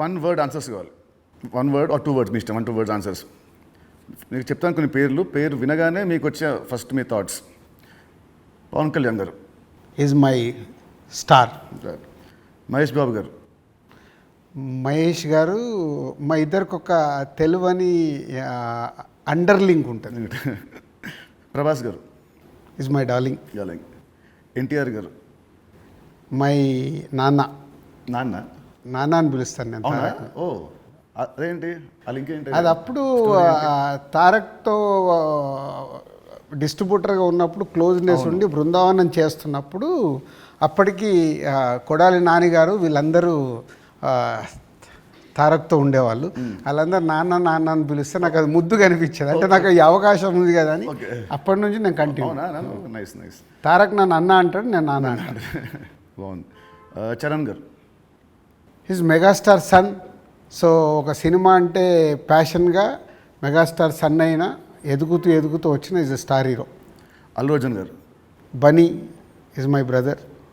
One word answers కావాలి. 1 word or 2 words మీ ఇష్టం. 1-2 words answers. మీకు చెప్తాను కొన్ని పేరు వినగానే మీకు వచ్చే ఫస్ట్ మీ థాట్స్. పవన్ కళ్యాణ్ గారు is my star. Mahesh Babu గారు. మహేష్ గారు మా ఇద్దరికి ఒక తెలువని అండర్లింక్ ఉంటుంది. ప్రభాస్ గారు. Is my darling. ఎన్టీఆర్ గారు. మై నాన్న. నాన్న అని పిలుస్తాను నేను. ఓ అదేంటి అది ఇంకేంటి? అది అప్పుడు తారక్తో డిస్ట్రిబ్యూటర్గా ఉన్నప్పుడు క్లోజ్నెస్ ఉండి బృందావనం చేస్తున్నప్పుడు అప్పటికి కొడాలి నానిగారు వీళ్ళందరూ తారక్తో ఉండేవాళ్ళు. వాళ్ళందరూ నాన్న అని పిలిస్తే నాకు అది ముద్దుగా అనిపించేది. అంటే నాకు ఈ అవకాశం ఉంది కదా అని అప్పటి నుంచి నేను కంటిన్యూ. తారక్ నన్ను అన్న అంటాడు, నేను నాన్న అంటాను. బాగుంది. చరణ్ గారు. His megastar son. సో ఒక సినిమా అంటే ప్యాషన్గా మెగాస్టార్ సన్ అయినా ఎదుగుతూ వచ్చిన is a star hero. Allu Arjun గారు. బనీ ఈజ్ మై బ్రదర్.